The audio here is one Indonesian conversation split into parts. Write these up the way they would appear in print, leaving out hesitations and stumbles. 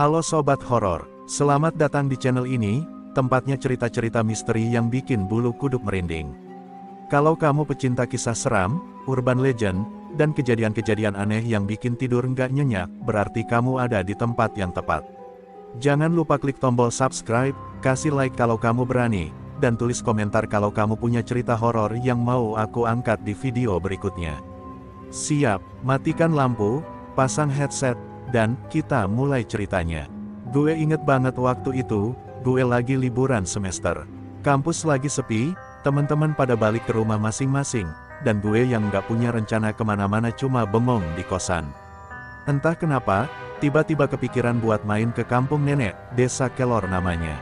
Halo Sobat Horor, selamat datang di channel ini, tempatnya cerita-cerita misteri yang bikin bulu kuduk merinding. Kalau kamu pecinta kisah seram, urban legend, dan kejadian-kejadian aneh yang bikin tidur nggak nyenyak, berarti kamu ada di tempat yang tepat. Jangan lupa klik tombol subscribe, kasih like kalau kamu berani, dan tulis komentar kalau kamu punya cerita horor yang mau aku angkat di video berikutnya. Siap, matikan lampu, pasang headset, dan kita mulai ceritanya. Gue inget banget waktu itu, gue lagi liburan semester. Kampus lagi sepi, teman-teman pada balik ke rumah masing-masing, dan gue yang nggak punya rencana kemana-mana cuma bengong di kosan. Entah kenapa, tiba-tiba kepikiran buat main ke kampung nenek, desa Kelor namanya.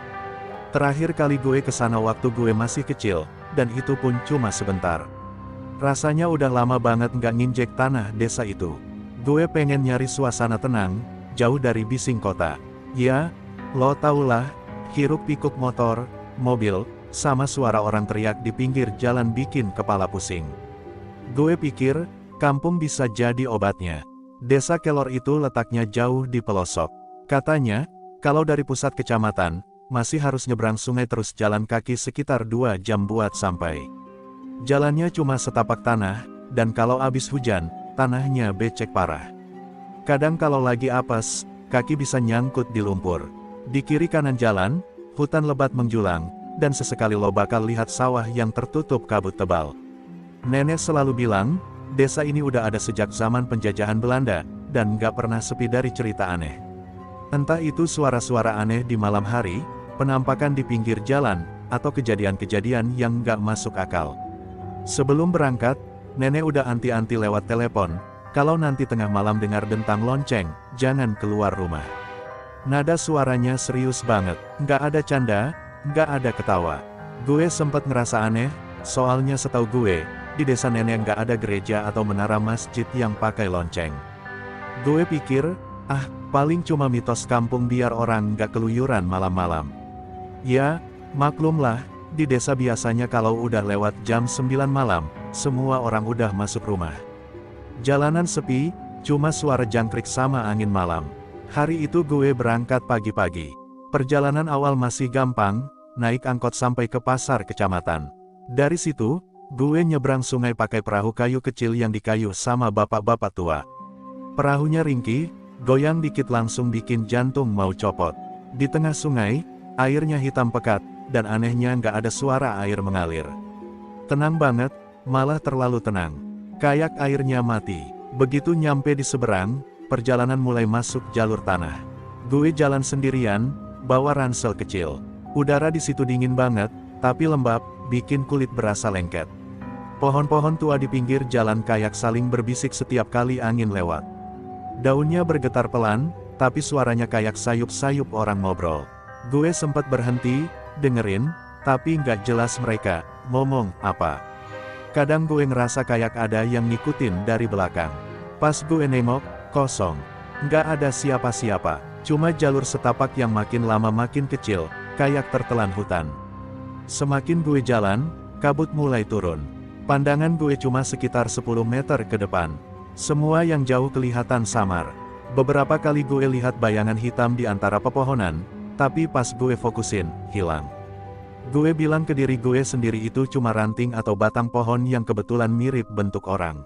Terakhir kali gue kesana waktu gue masih kecil, dan itu pun cuma sebentar. Rasanya udah lama banget nggak nginjek tanah desa itu. Gue pengen nyari suasana tenang, jauh dari bising kota. Ya, lo tau lah, hiruk-pikuk motor, mobil, sama suara orang teriak di pinggir jalan bikin kepala pusing. Gue pikir, kampung bisa jadi obatnya. Desa Kelor itu letaknya jauh di pelosok. Katanya, kalau dari pusat kecamatan, masih harus nyebrang sungai terus jalan kaki sekitar 2 jam buat sampai. Jalannya cuma setapak tanah, dan kalau abis hujan, tanahnya becek parah. Kadang kalau lagi apes, kaki bisa nyangkut di lumpur. Di kiri kanan jalan, hutan lebat menjulang, dan sesekali lo bakal lihat sawah yang tertutup kabut tebal. Nenek selalu bilang, desa ini udah ada sejak zaman penjajahan Belanda, dan gak pernah sepi dari cerita aneh. Entah itu suara-suara aneh di malam hari, penampakan di pinggir jalan, atau kejadian-kejadian yang gak masuk akal. Sebelum berangkat, nenek udah anti-anti lewat telepon, kalau nanti tengah malam dengar dentang lonceng, jangan keluar rumah. Nada suaranya serius banget, nggak ada canda, nggak ada ketawa. Gue sempet ngerasa aneh, soalnya setahu gue, di desa nenek nggak ada gereja atau menara masjid yang pakai lonceng. Gue pikir, paling cuma mitos kampung biar orang nggak keluyuran malam-malam. Ya, maklumlah, di desa biasanya kalau udah lewat jam 9 malam, semua orang udah masuk rumah. Jalanan sepi, cuma suara jangkrik sama angin malam. Hari itu gue berangkat pagi-pagi. Perjalanan awal masih gampang, naik angkot sampai ke pasar kecamatan. Dari situ, gue nyebrang sungai pakai perahu kayu kecil yang dikayuh sama bapak-bapak tua. Perahunya ringkih, goyang dikit langsung bikin jantung mau copot. Di tengah sungai, airnya hitam pekat, dan anehnya nggak ada suara air mengalir. Tenang banget, malah terlalu tenang. Kayak airnya mati. Begitu nyampe di seberang, perjalanan mulai masuk jalur tanah. Gue jalan sendirian, bawa ransel kecil. Udara di situ dingin banget, tapi lembab, bikin kulit berasa lengket. Pohon-pohon tua di pinggir jalan kayak saling berbisik setiap kali angin lewat. Daunnya bergetar pelan, tapi suaranya kayak sayup-sayup orang ngobrol. Gue sempat berhenti, dengerin, tapi nggak jelas mereka ngomong apa. Kadang gue ngerasa kayak ada yang ngikutin dari belakang. Pas gue nengok, kosong. Nggak ada siapa-siapa, cuma jalur setapak yang makin lama makin kecil, kayak tertelan hutan. Semakin gue jalan, kabut mulai turun. Pandangan gue cuma sekitar 10 meter ke depan. Semua yang jauh kelihatan samar. Beberapa kali gue lihat bayangan hitam di antara pepohonan, tapi pas gue fokusin, hilang. Gue bilang ke diri gue sendiri itu cuma ranting atau batang pohon yang kebetulan mirip bentuk orang.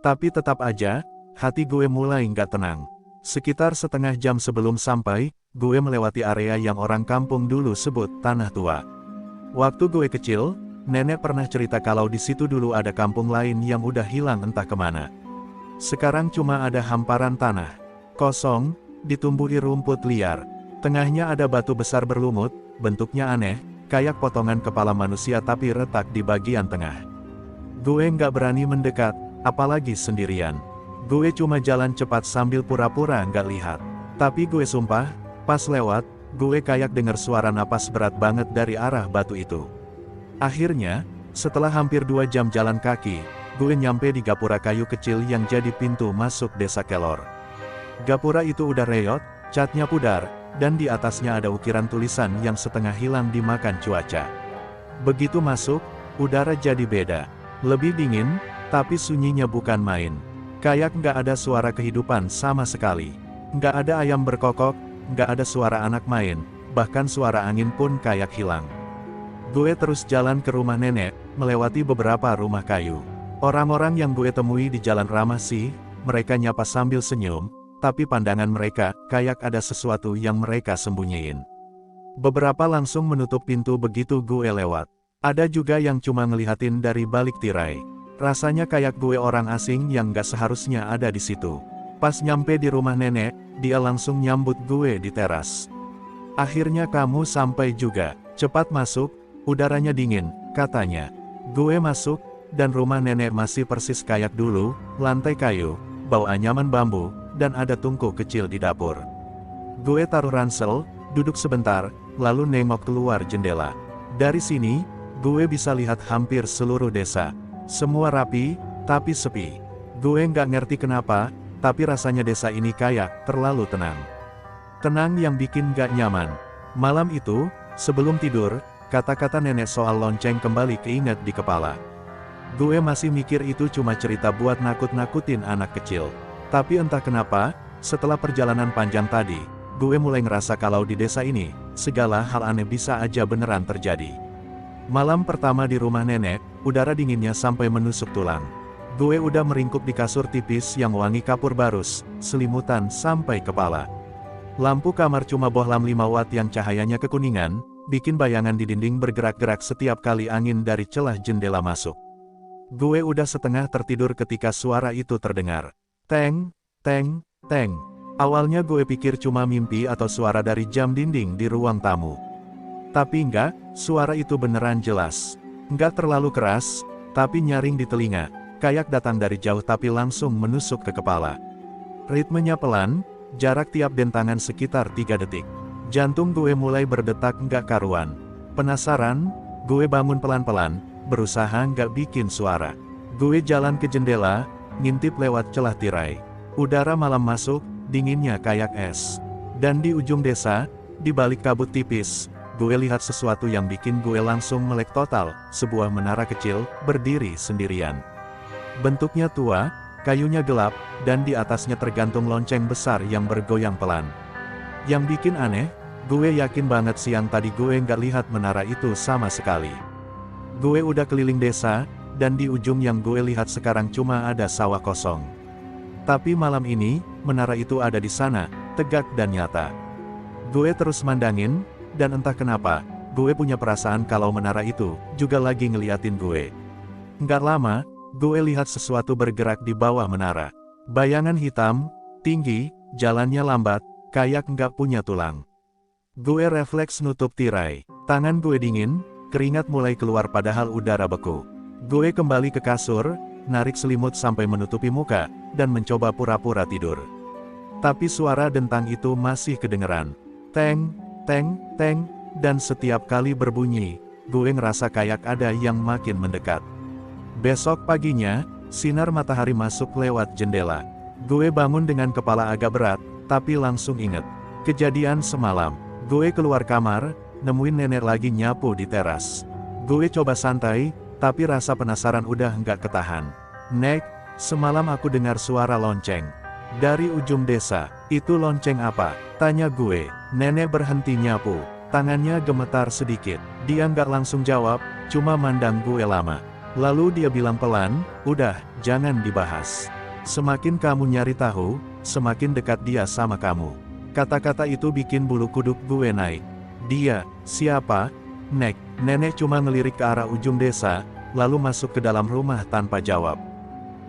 Tapi tetap aja, hati gue mulai nggak tenang. Sekitar setengah jam sebelum sampai, gue melewati area yang orang kampung dulu sebut Tanah Tua. Waktu gue kecil, nenek pernah cerita kalau di situ dulu ada kampung lain yang udah hilang entah kemana. Sekarang cuma ada hamparan tanah, kosong, ditumbuhi rumput liar. Tengahnya ada batu besar berlumut, bentuknya aneh, kayak potongan kepala manusia tapi retak di bagian tengah. Gue nggak berani mendekat, apalagi sendirian. Gue cuma jalan cepat sambil pura-pura nggak lihat. Tapi gue sumpah, pas lewat, gue kayak dengar suara napas berat banget dari arah batu itu. Akhirnya, setelah hampir 2 jam jalan kaki, gue nyampe di gapura kayu kecil yang jadi pintu masuk desa Kelor. Gapura itu udah reot, catnya pudar, dan di atasnya ada ukiran tulisan yang setengah hilang dimakan cuaca. Begitu masuk, udara jadi beda. Lebih dingin, tapi sunyinya bukan main. Kayak nggak ada suara kehidupan sama sekali. Nggak ada ayam berkokok, nggak ada suara anak main, bahkan suara angin pun kayak hilang. Gue terus jalan ke rumah nenek, melewati beberapa rumah kayu. Orang-orang yang gue temui di jalan ramah sih, mereka nyapa sambil senyum, tapi pandangan mereka kayak ada sesuatu yang mereka sembunyiin. Beberapa langsung menutup pintu begitu gue lewat. Ada juga yang cuma ngelihatin dari balik tirai. Rasanya kayak gue orang asing yang gak seharusnya ada di situ. Pas nyampe di rumah nenek, dia langsung nyambut gue di teras. Akhirnya kamu sampai juga, cepat masuk, udaranya dingin, katanya. Gue masuk, dan rumah nenek masih persis kayak dulu, lantai kayu, bau anyaman bambu, dan ada tungku kecil di dapur. Gue taruh ransel, duduk sebentar, lalu nengok keluar jendela. Dari sini, gue bisa lihat hampir seluruh desa. Semua rapi, tapi sepi. Gue nggak ngerti kenapa, tapi rasanya desa ini kayak terlalu tenang. Tenang yang bikin gak nyaman. Malam itu, sebelum tidur, kata-kata nenek soal lonceng kembali keinget di kepala. Gue masih mikir itu cuma cerita buat nakut-nakutin anak kecil. Tapi entah kenapa, setelah perjalanan panjang tadi, gue mulai ngerasa kalau di desa ini, segala hal aneh bisa aja beneran terjadi. Malam pertama di rumah nenek, udara dinginnya sampai menusuk tulang. Gue udah meringkuk di kasur tipis yang wangi kapur barus, selimutan sampai kepala. Lampu kamar cuma bohlam 5 watt yang cahayanya kekuningan, bikin bayangan di dinding bergerak-gerak setiap kali angin dari celah jendela masuk. Gue udah setengah tertidur ketika suara itu terdengar. Teng, teng, teng. Awalnya gue pikir cuma mimpi atau suara dari jam dinding di ruang tamu. Tapi enggak, suara itu beneran jelas. Enggak terlalu keras, tapi nyaring di telinga, kayak datang dari jauh tapi langsung menusuk ke kepala. Ritmenya pelan, jarak tiap dentangan sekitar 3 detik. Jantung gue mulai berdetak enggak karuan. Penasaran, gue bangun pelan-pelan, berusaha enggak bikin suara. Gue jalan ke jendela, ngintip lewat celah tirai. Udara malam masuk, dinginnya kayak es. Dan di ujung desa, di balik kabut tipis, gue lihat sesuatu yang bikin gue langsung melek total, sebuah menara kecil, berdiri sendirian. Bentuknya tua, kayunya gelap, dan di atasnya tergantung lonceng besar yang bergoyang pelan. Yang bikin aneh, gue yakin banget siang tadi gue nggak lihat menara itu sama sekali. Gue udah keliling desa, dan di ujung yang gue lihat sekarang cuma ada sawah kosong. Tapi malam ini, menara itu ada di sana, tegak dan nyata. Gue terus mandangin, dan entah kenapa, gue punya perasaan kalau menara itu juga lagi ngeliatin gue. Nggak lama, gue lihat sesuatu bergerak di bawah menara. Bayangan hitam, tinggi, jalannya lambat, kayak nggak punya tulang. Gue refleks nutup tirai. Tangan gue dingin, keringat mulai keluar padahal udara beku. Gue kembali ke kasur, narik selimut sampai menutupi muka, dan mencoba pura-pura tidur. Tapi suara dentang itu masih kedengeran. Teng, teng, teng, dan setiap kali berbunyi, gue ngerasa kayak ada yang makin mendekat. Besok paginya, sinar matahari masuk lewat jendela. Gue bangun dengan kepala agak berat, tapi langsung inget kejadian semalam. Gue keluar kamar, nemuin nenek lagi nyapu di teras. Gue coba santai, tapi rasa penasaran udah nggak ketahan. Nek, semalam aku dengar suara lonceng. Dari ujung desa, itu lonceng apa? Tanya gue. Nenek berhenti nyapu, tangannya gemetar sedikit. Dia nggak langsung jawab, cuma mandang gue lama. Lalu dia bilang pelan, udah, jangan dibahas. Semakin kamu nyari tahu, semakin dekat dia sama kamu. Kata-kata itu bikin bulu kuduk gue naik. Dia, siapa? Nek, nenek cuma ngelirik ke arah ujung desa, lalu masuk ke dalam rumah tanpa jawab.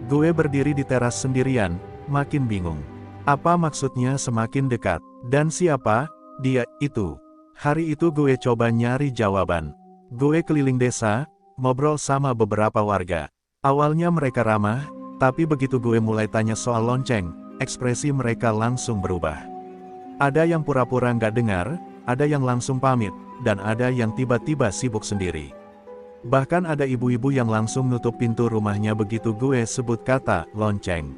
Gue berdiri di teras sendirian, makin bingung. Apa maksudnya semakin dekat? Dan siapa? Dia, itu. Hari itu gue coba nyari jawaban. Gue keliling desa, ngobrol sama beberapa warga. Awalnya mereka ramah, tapi begitu gue mulai tanya soal lonceng, ekspresi mereka langsung berubah. Ada yang pura-pura nggak dengar, ada yang langsung pamit, dan ada yang tiba-tiba sibuk sendiri. Bahkan ada ibu-ibu yang langsung nutup pintu rumahnya begitu gue sebut kata lonceng.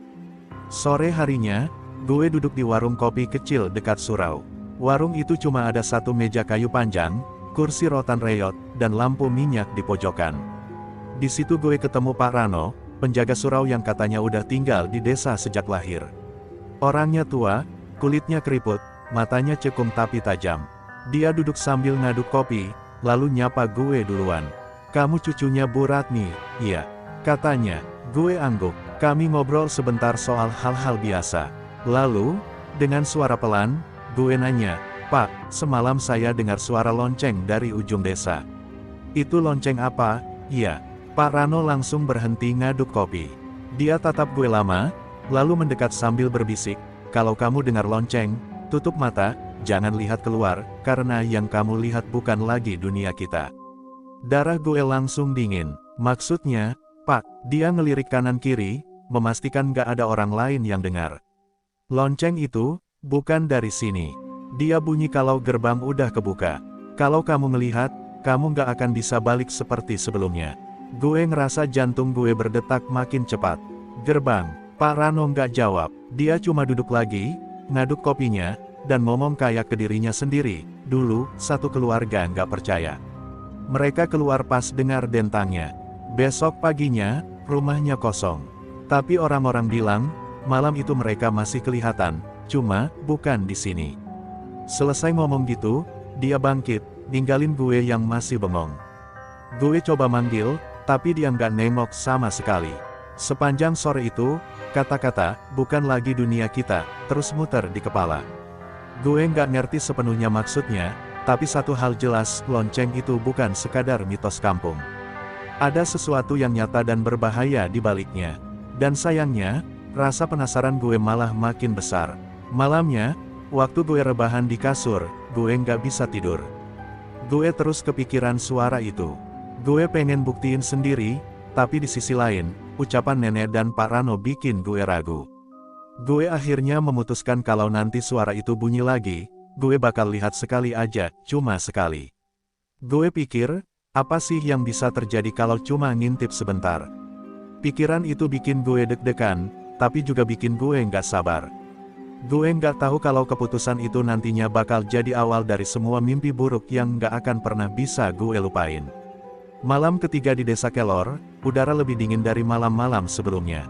Sore harinya, gue duduk di warung kopi kecil dekat surau. Warung itu cuma ada satu meja kayu panjang, kursi rotan reyot, dan lampu minyak di pojokan. Di situ gue ketemu Pak Rano, penjaga surau yang katanya udah tinggal di desa sejak lahir. Orangnya tua, kulitnya keriput, matanya cekung tapi tajam. Dia duduk sambil ngaduk kopi, lalu nyapa gue duluan. "Kamu cucunya Bu Ratni?" "Iya," katanya. Gue angguk. Kami ngobrol sebentar soal hal-hal biasa. Lalu, dengan suara pelan, gue nanya, "Pak, semalam saya dengar suara lonceng dari ujung desa." "Itu lonceng apa?" "Iya." Pak Rano langsung berhenti ngaduk kopi. Dia tatap gue lama, lalu mendekat sambil berbisik, "Kalau kamu dengar lonceng, tutup mata, jangan lihat keluar, karena yang kamu lihat bukan lagi dunia kita." Darah gue langsung dingin. "Maksudnya, Pak?" Dia ngelirik kanan kiri, memastikan gak ada orang lain yang dengar. "Lonceng itu, bukan dari sini. Dia bunyi kalau gerbang udah kebuka. Kalau kamu melihat, kamu gak akan bisa balik seperti sebelumnya." Gue ngerasa jantung gue berdetak makin cepat. "Gerbang?" Pak Rano gak jawab. Dia cuma duduk lagi, ngaduk kopinya, dan ngomong kayak ke dirinya sendiri. "Dulu, satu keluarga gak percaya. Mereka keluar pas dengar dentangnya. Besok paginya, rumahnya kosong. Tapi orang-orang bilang, malam itu mereka masih kelihatan, cuma, bukan di sini." Selesai ngomong gitu, dia bangkit, ninggalin gue yang masih bengong. Gue coba manggil, tapi dia nggak nengok sama sekali. Sepanjang sore itu, kata-kata, "bukan lagi dunia kita," terus muter di kepala. Gue nggak ngerti sepenuhnya maksudnya, tapi satu hal jelas, lonceng itu bukan sekadar mitos kampung. Ada sesuatu yang nyata dan berbahaya di baliknya. Dan sayangnya, rasa penasaran gue malah makin besar. Malamnya, waktu gue rebahan di kasur, gue nggak bisa tidur. Gue terus kepikiran suara itu. Gue pengen buktiin sendiri, tapi di sisi lain, ucapan nenek dan Pak Rano bikin gue ragu. Gue akhirnya memutuskan kalau nanti suara itu bunyi lagi, gue bakal lihat sekali aja, cuma sekali. Gue pikir, apa sih yang bisa terjadi kalau cuma ngintip sebentar? Pikiran itu bikin gue deg-degan, tapi juga bikin gue nggak sabar. Gue nggak tahu kalau keputusan itu nantinya bakal jadi awal dari semua mimpi buruk yang nggak akan pernah bisa gue lupain. Malam ketiga di Desa Kelor, udara lebih dingin dari malam-malam sebelumnya.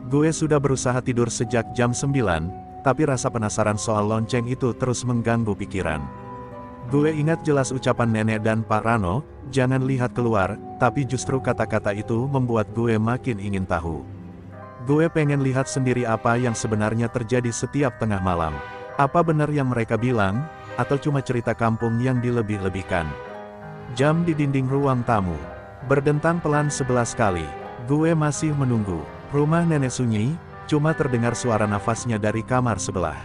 Gue sudah berusaha tidur sejak jam 9, tapi rasa penasaran soal lonceng itu terus mengganggu pikiran. Gue ingat jelas ucapan nenek dan Pak Rano, "Jangan lihat keluar," tapi justru kata-kata itu membuat gue makin ingin tahu. Gue pengen lihat sendiri apa yang sebenarnya terjadi setiap tengah malam. Apa benar yang mereka bilang, atau cuma cerita kampung yang dilebih-lebihkan? Jam di dinding ruang tamu berdentang pelan 11 kali. Gue masih menunggu. Rumah nenek sunyi, cuma terdengar suara nafasnya dari kamar sebelah.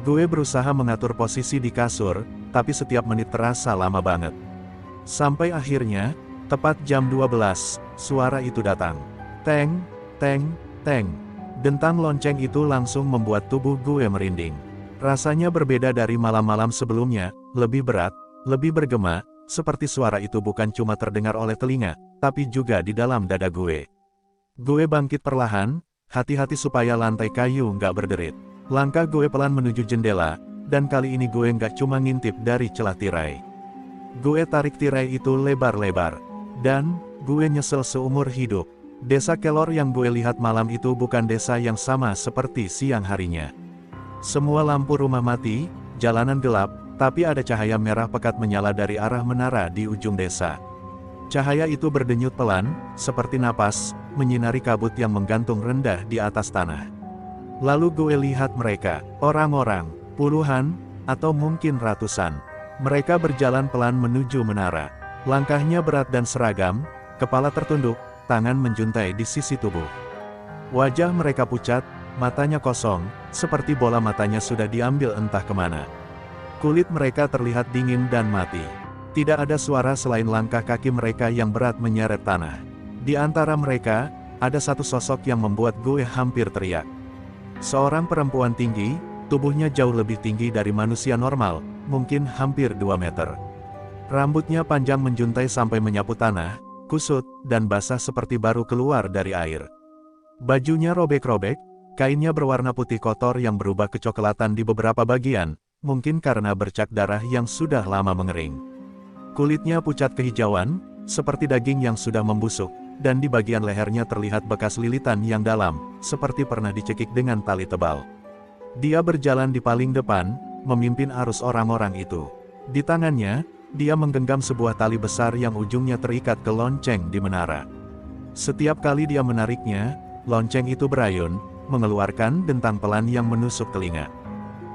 Gue berusaha mengatur posisi di kasur, tapi setiap menit terasa lama banget. Sampai akhirnya, tepat jam 12, suara itu datang. Teng, teng, teng. Dentang lonceng itu langsung membuat tubuh gue merinding. Rasanya berbeda dari malam-malam sebelumnya, lebih berat, lebih bergema, seperti suara itu bukan cuma terdengar oleh telinga, tapi juga di dalam dada gue. Gue bangkit perlahan, hati-hati supaya lantai kayu nggak berderit. Langkah gue pelan menuju jendela, dan kali ini gue nggak cuma ngintip dari celah tirai. Gue tarik tirai itu lebar-lebar. Dan, gue nyesel seumur hidup. Desa Kelor yang gue lihat malam itu bukan desa yang sama seperti siang harinya. Semua lampu rumah mati, jalanan gelap, tapi ada cahaya merah pekat menyala dari arah menara di ujung desa. Cahaya itu berdenyut pelan, seperti napas, menyinari kabut yang menggantung rendah di atas tanah. Lalu gue lihat mereka, orang-orang, puluhan, atau mungkin ratusan. Mereka berjalan pelan menuju menara. Langkahnya berat dan seragam, kepala tertunduk, tangan menjuntai di sisi tubuh. Wajah mereka pucat, matanya kosong, seperti bola matanya sudah diambil entah kemana. Kulit mereka terlihat dingin dan mati. Tidak ada suara selain langkah kaki mereka yang berat menyeret tanah. Di antara mereka, ada satu sosok yang membuat gue hampir teriak. Seorang perempuan tinggi, tubuhnya jauh lebih tinggi dari manusia normal, mungkin hampir 2 meter. Rambutnya panjang menjuntai sampai menyapu tanah, kusut, dan basah seperti baru keluar dari air. Bajunya robek-robek, kainnya berwarna putih kotor yang berubah kecoklatan di beberapa bagian, mungkin karena bercak darah yang sudah lama mengering. Kulitnya pucat kehijauan, seperti daging yang sudah membusuk, dan di bagian lehernya terlihat bekas lilitan yang dalam, seperti pernah dicekik dengan tali tebal. Dia berjalan di paling depan, memimpin arus orang-orang itu. Di tangannya, dia menggenggam sebuah tali besar yang ujungnya terikat ke lonceng di menara. Setiap kali dia menariknya, lonceng itu berayun, mengeluarkan dentang pelan yang menusuk telinga.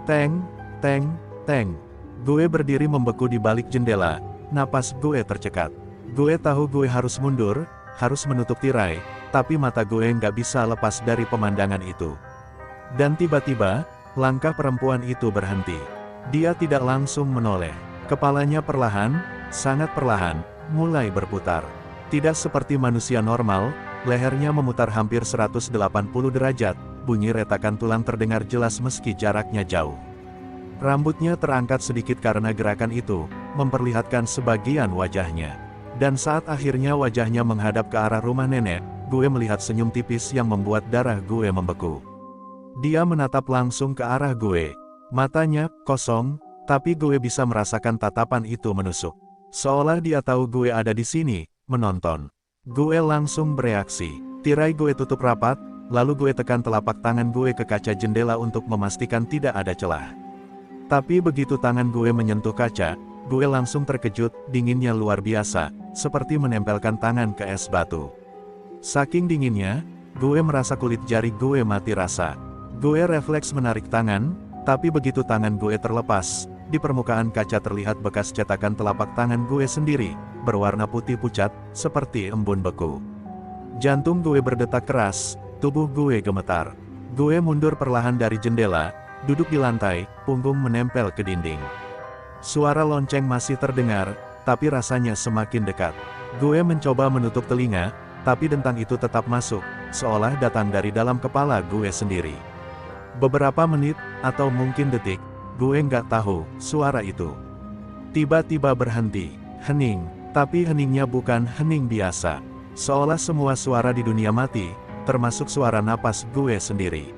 Teng, teng, teng. Gue berdiri membeku di balik jendela, napas gue tercekat. Gue tahu gue harus mundur, harus menutup tirai, tapi mata gue nggak bisa lepas dari pemandangan itu. Dan tiba-tiba, langkah perempuan itu berhenti. Dia tidak langsung menoleh. Kepalanya perlahan, sangat perlahan, mulai berputar. Tidak seperti manusia normal, lehernya memutar hampir 180 derajat, bunyi retakan tulang terdengar jelas meski jaraknya jauh. Rambutnya terangkat sedikit karena gerakan itu, memperlihatkan sebagian wajahnya. Dan saat akhirnya wajahnya menghadap ke arah rumah nenek, gue melihat senyum tipis yang membuat darah gue membeku. Dia menatap langsung ke arah gue. Matanya kosong, tapi gue bisa merasakan tatapan itu menusuk. Seolah dia tahu gue ada di sini, menonton. Gue langsung bereaksi. Tirai gue tutup rapat, lalu gue tekan telapak tangan gue ke kaca jendela untuk memastikan tidak ada celah. Tapi begitu tangan gue menyentuh kaca, gue langsung terkejut, dinginnya luar biasa, seperti menempelkan tangan ke es batu. Saking dinginnya, gue merasa kulit jari gue mati rasa. Gue refleks menarik tangan, tapi begitu tangan gue terlepas, di permukaan kaca terlihat bekas cetakan telapak tangan gue sendiri, berwarna putih pucat, seperti embun beku. Jantung gue berdetak keras, tubuh gue gemetar. Gue mundur perlahan dari jendela, duduk di lantai, punggung menempel ke dinding. Suara lonceng masih terdengar, tapi rasanya semakin dekat. Gue mencoba menutup telinga, tapi dentang itu tetap masuk, seolah datang dari dalam kepala gue sendiri. Beberapa menit, atau mungkin detik, gue nggak tahu, suara itu tiba-tiba berhenti, hening, tapi heningnya bukan hening biasa. Seolah semua suara di dunia mati, termasuk suara napas gue sendiri.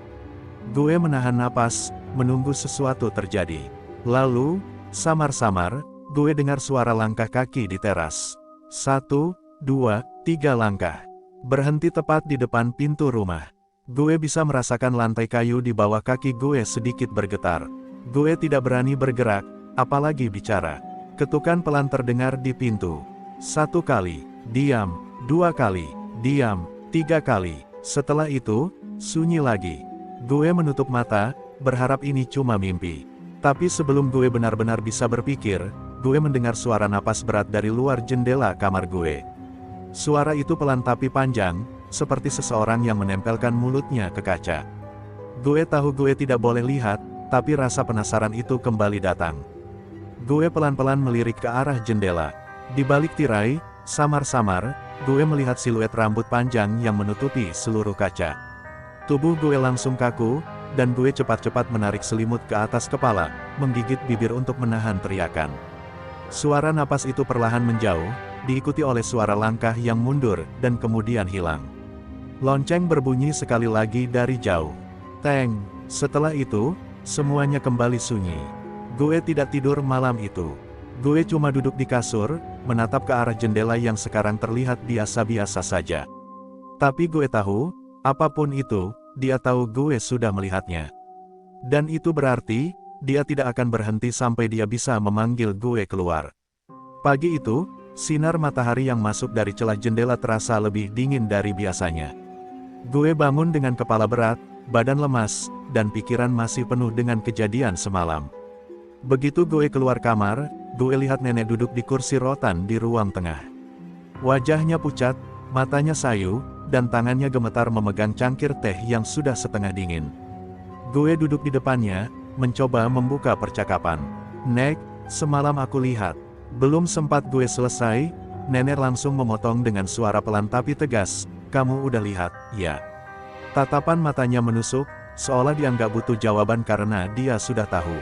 Gue menahan napas, menunggu sesuatu terjadi. Lalu, samar-samar, gue dengar suara langkah kaki di teras. 1, 2, 3 langkah. Berhenti tepat di depan pintu rumah. Gue bisa merasakan lantai kayu di bawah kaki gue sedikit bergetar. Gue tidak berani bergerak, apalagi bicara. Ketukan pelan terdengar di pintu. 1 kali, diam. 2 kali, diam. 3 kali. Setelah itu, sunyi lagi. Gue menutup mata, berharap ini cuma mimpi. Tapi sebelum gue benar-benar bisa berpikir, gue mendengar suara napas berat dari luar jendela kamar gue. Suara itu pelan tapi panjang, seperti seseorang yang menempelkan mulutnya ke kaca. Gue tahu gue tidak boleh lihat, tapi rasa penasaran itu kembali datang. Gue pelan-pelan melirik ke arah jendela. Di balik tirai, samar-samar, gue melihat siluet rambut panjang yang menutupi seluruh kaca. Tubuh gue langsung kaku, dan gue cepat-cepat menarik selimut ke atas kepala, menggigit bibir untuk menahan teriakan. Suara napas itu perlahan menjauh, diikuti oleh suara langkah yang mundur, dan kemudian hilang. Lonceng berbunyi sekali lagi dari jauh. Teng! Setelah itu, semuanya kembali sunyi. Gue tidak tidur malam itu. Gue cuma duduk di kasur, menatap ke arah jendela yang sekarang terlihat biasa-biasa saja. Tapi gue tahu, apapun itu, dia tahu gue sudah melihatnya. Dan itu berarti, dia tidak akan berhenti sampai dia bisa memanggil gue keluar. Pagi itu, sinar matahari yang masuk dari celah jendela terasa lebih dingin dari biasanya. Gue bangun dengan kepala berat, badan lemas, dan pikiran masih penuh dengan kejadian semalam. Begitu gue keluar kamar, gue lihat nenek duduk di kursi rotan di ruang tengah. Wajahnya pucat, matanya sayu, dan tangannya gemetar memegang cangkir teh yang sudah setengah dingin. Gue duduk di depannya, mencoba membuka percakapan. "Nek, semalam aku lihat." Belum sempat gue selesai, nenek langsung memotong dengan suara pelan tapi tegas, "Kamu udah lihat, ya?" Tatapan matanya menusuk, seolah dia nggak butuh jawaban karena dia sudah tahu.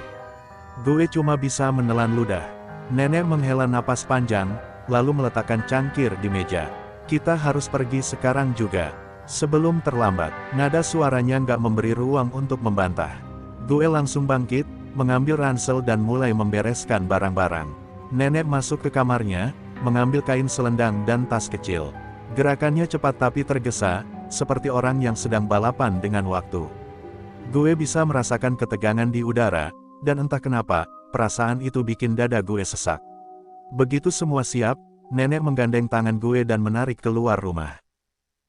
Gue cuma bisa menelan ludah. Nenek menghela napas panjang, lalu meletakkan cangkir di meja. "Kita harus pergi sekarang juga, sebelum terlambat." Nada suaranya nggak memberi ruang untuk membantah. Gue langsung bangkit, mengambil ransel dan mulai membereskan barang-barang. Nenek masuk ke kamarnya, mengambil kain selendang dan tas kecil. Gerakannya cepat tapi tergesa, seperti orang yang sedang balapan dengan waktu. Gue bisa merasakan ketegangan di udara, dan entah kenapa, perasaan itu bikin dada gue sesak. Begitu semua siap, nenek menggandeng tangan gue dan menarik keluar rumah.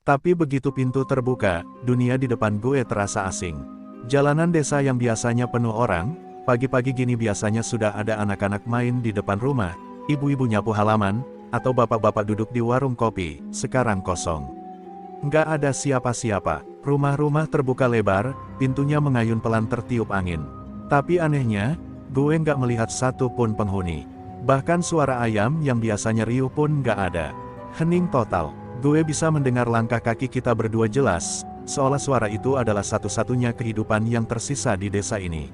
Tapi begitu pintu terbuka, dunia di depan gue terasa asing. Jalanan desa yang biasanya penuh orang, pagi-pagi gini biasanya sudah ada anak-anak main di depan rumah, ibu-ibu nyapu halaman, atau bapak-bapak duduk di warung kopi, sekarang kosong. Nggak ada siapa-siapa, rumah-rumah terbuka lebar, pintunya mengayun pelan tertiup angin. Tapi anehnya, gue nggak melihat satu pun penghuni. Bahkan suara ayam yang biasanya riuh pun nggak ada. Hening total. Gue bisa mendengar langkah kaki kita berdua jelas, seolah suara itu adalah satu-satunya kehidupan yang tersisa di desa ini.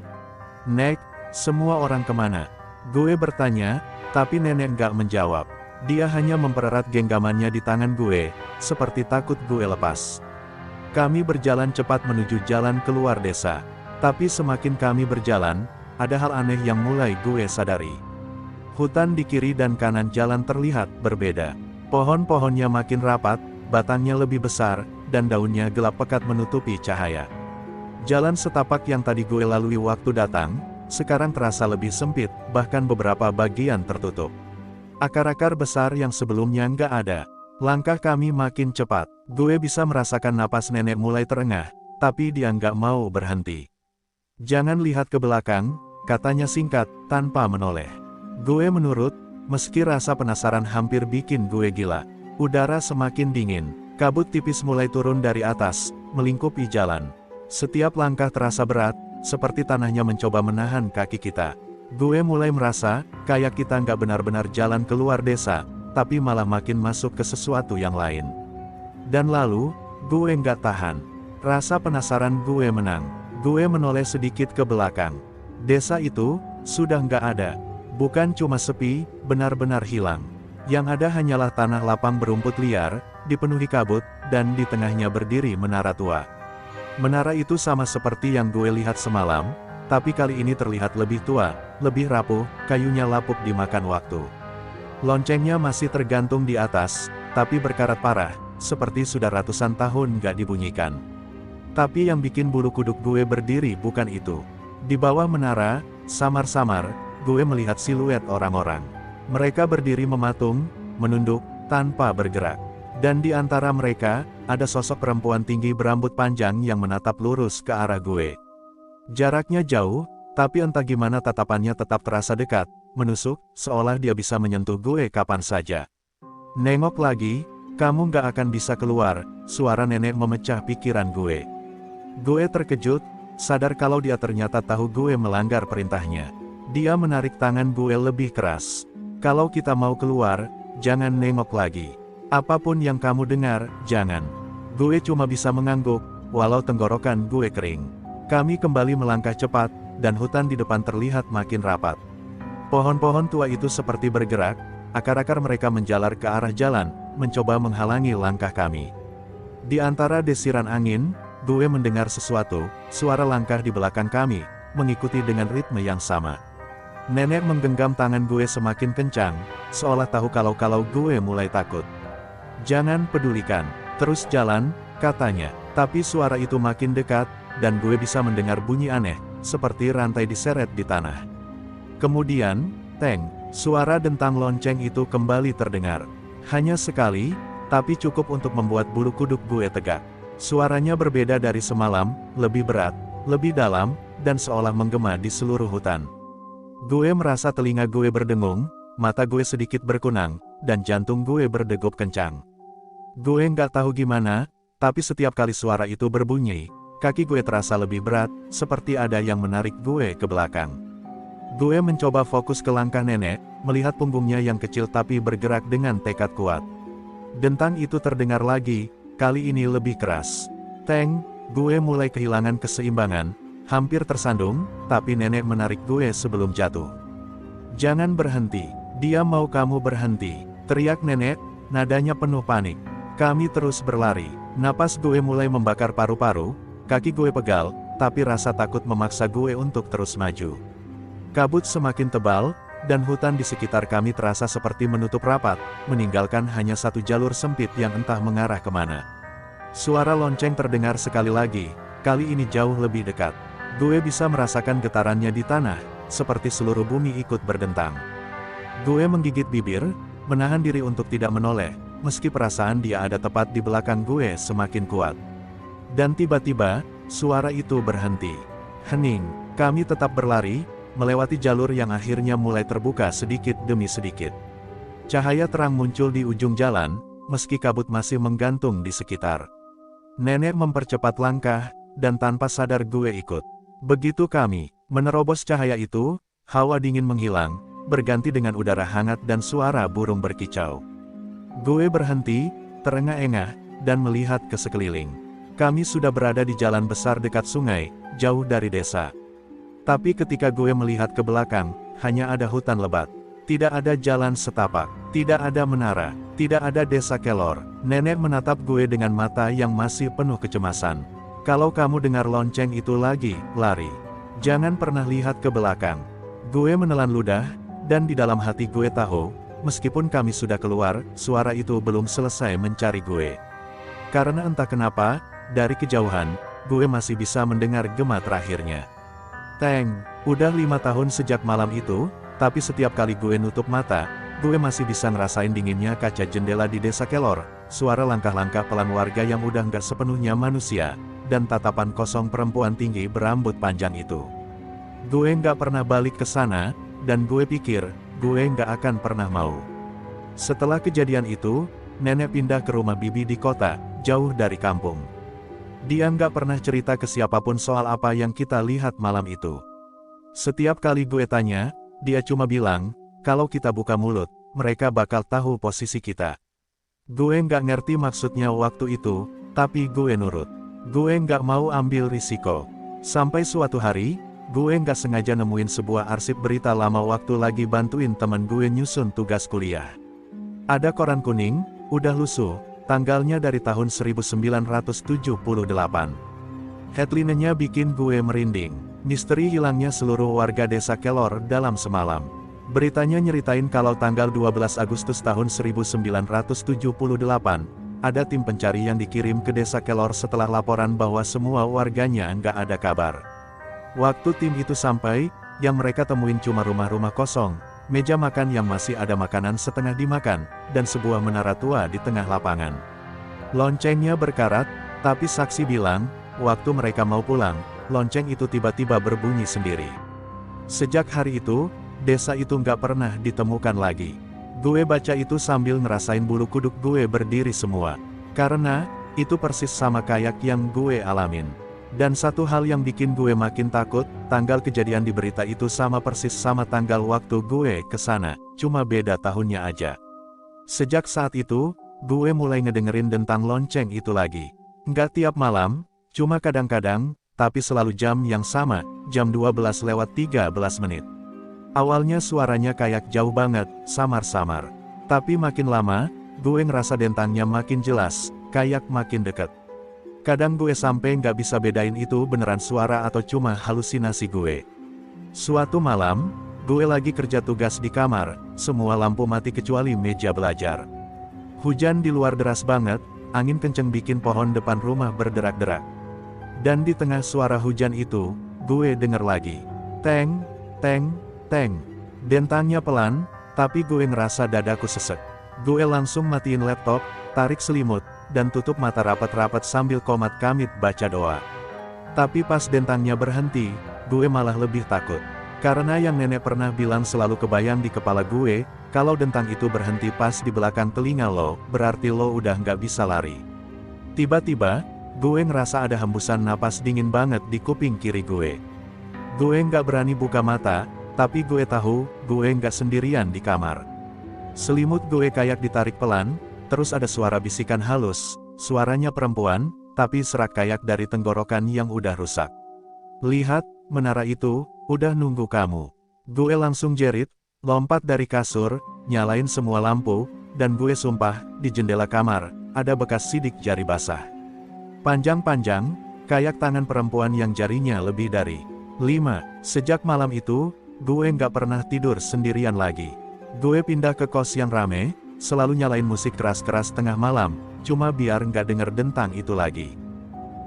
"Nek, semua orang kemana?" Gue bertanya, tapi nenek nggak menjawab. Dia hanya mempererat genggamannya di tangan gue, seperti takut gue lepas. Kami berjalan cepat menuju jalan keluar desa. Tapi semakin kami berjalan, ada hal aneh yang mulai gue sadari. Hutan di kiri dan kanan jalan terlihat berbeda. Pohon-pohonnya makin rapat, batangnya lebih besar, dan daunnya gelap pekat menutupi cahaya. Jalan setapak yang tadi gue lalui waktu datang, sekarang terasa lebih sempit, bahkan beberapa bagian tertutup. Akar-akar besar yang sebelumnya nggak ada. Langkah kami makin cepat. Gue bisa merasakan napas nenek mulai terengah, tapi dia nggak mau berhenti. "Jangan lihat ke belakang," katanya singkat, tanpa menoleh. Gue menurut, meski rasa penasaran hampir bikin gue gila. Udara semakin dingin, kabut tipis mulai turun dari atas, melingkupi jalan. Setiap langkah terasa berat, seperti tanahnya mencoba menahan kaki kita. Gue mulai merasa, kayak kita nggak benar-benar jalan keluar desa, tapi malah makin masuk ke sesuatu yang lain. Dan lalu, gue nggak tahan. Rasa penasaran gue menang. Gue menoleh sedikit ke belakang. Desa itu, sudah nggak ada. Bukan cuma sepi, benar-benar hilang. Yang ada hanyalah tanah lapang berumput liar, dipenuhi kabut, dan di tengahnya berdiri menara tua. Menara itu sama seperti yang gue lihat semalam, tapi kali ini terlihat lebih tua, lebih rapuh, kayunya lapuk dimakan waktu. Loncengnya masih tergantung di atas, tapi berkarat parah, seperti sudah ratusan tahun nggak dibunyikan. Tapi yang bikin bulu kuduk gue berdiri bukan itu. Di bawah menara, samar-samar, gue melihat siluet orang-orang. Mereka berdiri mematung, menunduk, tanpa bergerak. Dan di antara mereka, ada sosok perempuan tinggi berambut panjang yang menatap lurus ke arah gue. Jaraknya jauh, tapi entah gimana tatapannya tetap terasa dekat, menusuk, seolah dia bisa menyentuh gue kapan saja. "Nengok lagi, kamu nggak akan bisa keluar," suara nenek memecah pikiran gue. Gue terkejut, sadar kalau dia ternyata tahu gue melanggar perintahnya. Dia menarik tangan gue lebih keras. "Kalau kita mau keluar, jangan nengok lagi. Apapun yang kamu dengar, jangan." Gue cuma bisa mengangguk, walau tenggorokan gue kering. Kami kembali melangkah cepat, dan hutan di depan terlihat makin rapat. Pohon-pohon tua itu seperti bergerak, akar-akar mereka menjalar ke arah jalan, mencoba menghalangi langkah kami. Di antara desiran angin, gue mendengar sesuatu, suara langkah di belakang kami, mengikuti dengan ritme yang sama. Nenek menggenggam tangan gue semakin kencang, seolah tahu kalau gue mulai takut. "Jangan pedulikan, terus jalan," katanya. Tapi suara itu makin dekat, dan gue bisa mendengar bunyi aneh, seperti rantai diseret di tanah. Kemudian, teng, suara dentang lonceng itu kembali terdengar. Hanya sekali, tapi cukup untuk membuat bulu kuduk gue tegak. Suaranya berbeda dari semalam, lebih berat, lebih dalam, dan seolah menggema di seluruh hutan. Gue merasa telinga gue berdengung, mata gue sedikit berkunang, dan jantung gue berdegup kencang. Gue nggak tahu gimana, tapi setiap kali suara itu berbunyi, kaki gue terasa lebih berat, seperti ada yang menarik gue ke belakang. Gue mencoba fokus ke langkah nenek, melihat punggungnya yang kecil tapi bergerak dengan tekad kuat. Dentang itu terdengar lagi, kali ini lebih keras. Teng, gue mulai kehilangan keseimbangan, hampir tersandung, tapi nenek menarik gue sebelum jatuh. "Jangan berhenti, dia mau kamu berhenti," teriak nenek, nadanya penuh panik. Kami terus berlari, napas gue mulai membakar paru-paru, kaki gue pegal, tapi rasa takut memaksa gue untuk terus maju. Kabut semakin tebal, dan hutan di sekitar kami terasa seperti menutup rapat, meninggalkan hanya satu jalur sempit yang entah mengarah kemana. Suara lonceng terdengar sekali lagi, kali ini jauh lebih dekat. Gue bisa merasakan getarannya di tanah, seperti seluruh bumi ikut berdentang. Gue menggigit bibir, menahan diri untuk tidak menoleh, meski perasaan dia ada tepat di belakang gue semakin kuat. Dan tiba-tiba, suara itu berhenti. Hening, kami tetap berlari, melewati jalur yang akhirnya mulai terbuka sedikit demi sedikit. Cahaya terang muncul di ujung jalan, meski kabut masih menggantung di sekitar. Nenek mempercepat langkah, dan tanpa sadar gue ikut. Begitu kami menerobos cahaya itu, hawa dingin menghilang, berganti dengan udara hangat dan suara burung berkicau. Gue berhenti, terengah-engah, dan melihat ke sekeliling. Kami sudah berada di jalan besar dekat sungai, jauh dari desa. Tapi ketika gue melihat ke belakang, hanya ada hutan lebat. Tidak ada jalan setapak, tidak ada menara, tidak ada desa Kelor. Nenek menatap gue dengan mata yang masih penuh kecemasan. Kalau kamu dengar lonceng itu lagi, lari. Jangan pernah lihat ke belakang. Gue menelan ludah, dan di dalam hati gue tahu, meskipun kami sudah keluar, suara itu belum selesai mencari gue. Karena entah kenapa, dari kejauhan, gue masih bisa mendengar gema terakhirnya. Teng, udah 5 tahun sejak malam itu, tapi setiap kali gue nutup mata, gue masih bisa ngerasain dinginnya kaca jendela di desa Kelor, suara langkah-langkah pelan warga yang udah nggak sepenuhnya manusia, dan tatapan kosong perempuan tinggi berambut panjang itu. Gue nggak pernah balik ke sana, dan gue pikir, gue nggak akan pernah mau. Setelah kejadian itu, nenek pindah ke rumah bibi di kota, jauh dari kampung. Dia nggak pernah cerita ke siapapun soal apa yang kita lihat malam itu. Setiap kali gue tanya, dia cuma bilang, kalau kita buka mulut, mereka bakal tahu posisi kita. Gue nggak ngerti maksudnya waktu itu, tapi gue nurut. Gue nggak mau ambil risiko. Sampai suatu hari, gue nggak sengaja nemuin sebuah arsip berita lama waktu lagi bantuin temen gue nyusun tugas kuliah. Ada koran kuning, udah lusuh. Tanggalnya dari tahun 1978. Headline-nya bikin gue merinding. Misteri hilangnya seluruh warga desa Kelor dalam semalam. Beritanya nyeritain kalau tanggal 12 Agustus tahun 1978, ada tim pencari yang dikirim ke desa Kelor setelah laporan bahwa semua warganya nggak ada kabar. Waktu tim itu sampai, yang mereka temuin cuma rumah-rumah kosong, meja makan yang masih ada makanan setengah dimakan, dan sebuah menara tua di tengah lapangan. Loncengnya berkarat, tapi saksi bilang, waktu mereka mau pulang, lonceng itu tiba-tiba berbunyi sendiri. Sejak hari itu, desa itu nggak pernah ditemukan lagi. Gue baca itu sambil ngerasain bulu kuduk gue berdiri semua. Karena, itu persis sama kayak yang gue alamin. Dan satu hal yang bikin gue makin takut, tanggal kejadian di berita itu sama persis sama tanggal waktu gue kesana, cuma beda tahunnya aja. Sejak saat itu, gue mulai ngedengerin tentang lonceng itu lagi. Nggak tiap malam, cuma kadang-kadang, tapi selalu jam yang sama, jam 12:13. Awalnya suaranya kayak jauh banget, samar-samar. Tapi makin lama, gue ngerasa dentangnya makin jelas, kayak makin deket. Kadang gue sampai nggak bisa bedain itu beneran suara atau cuma halusinasi gue. Suatu malam, gue lagi kerja tugas di kamar, semua lampu mati kecuali meja belajar. Hujan di luar deras banget, angin kenceng bikin pohon depan rumah berderak-derak. Dan di tengah suara hujan itu, gue denger lagi. Teng, teng, teng. Dentangnya pelan, tapi gue ngerasa dadaku sesek. Gue langsung matiin laptop, tarik selimut, dan tutup mata rapat-rapat sambil komat kamit baca doa. Tapi pas dentangnya berhenti, gue malah lebih takut. Karena yang nenek pernah bilang selalu kebayang di kepala gue, kalau dentang itu berhenti pas di belakang telinga lo, berarti lo udah nggak bisa lari. Tiba-tiba, gue ngerasa ada hembusan napas dingin banget di kuping kiri gue. Gue nggak berani buka mata, tapi gue tahu, gue nggak sendirian di kamar. Selimut gue kayak ditarik pelan, terus ada suara bisikan halus, suaranya perempuan, tapi serak kayak dari tenggorokan yang udah rusak. Lihat, menara itu, udah nunggu kamu. Gue langsung jerit, lompat dari kasur, nyalain semua lampu, dan gue sumpah, di jendela kamar, ada bekas sidik jari basah. Panjang-panjang, kayak tangan perempuan yang jarinya lebih dari 5. Sejak malam itu, gue nggak pernah tidur sendirian lagi. Gue pindah ke kos yang rame, selalu nyalain musik keras-keras tengah malam, cuma biar nggak denger dentang itu lagi.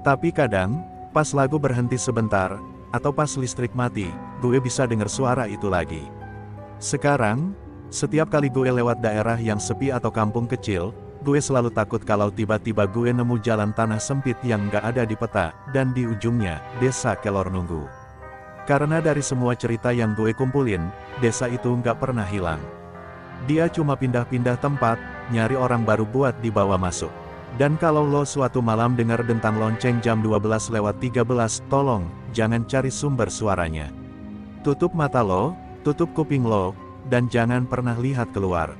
Tapi kadang, pas lagu berhenti sebentar, atau pas listrik mati, gue bisa dengar suara itu lagi. Sekarang, setiap kali gue lewat daerah yang sepi atau kampung kecil, gue selalu takut kalau tiba-tiba gue nemu jalan tanah sempit yang gak ada di peta, dan di ujungnya, desa Kelor nunggu. Karena dari semua cerita yang gue kumpulin, desa itu gak pernah hilang. Dia cuma pindah-pindah tempat, nyari orang baru buat dibawa masuk. Dan kalau lo suatu malam dengar dentang lonceng jam 12:13, tolong, jangan cari sumber suaranya. Tutup mata lo, tutup kuping lo, dan jangan pernah lihat keluar.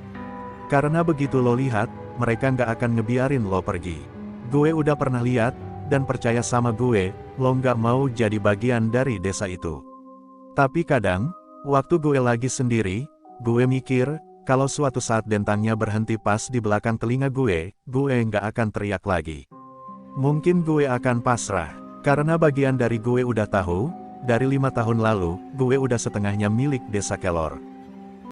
Karena begitu lo lihat, mereka nggak akan ngebiarin lo pergi. Gue udah pernah lihat, dan percaya sama gue, lo nggak mau jadi bagian dari desa itu. Tapi kadang, waktu gue lagi sendiri, gue mikir, kalau suatu saat dentangnya berhenti pas di belakang telinga gue nggak akan teriak lagi. Mungkin gue akan pasrah, karena bagian dari gue udah tahu, dari 5 tahun lalu, gue udah setengahnya milik desa Kelor.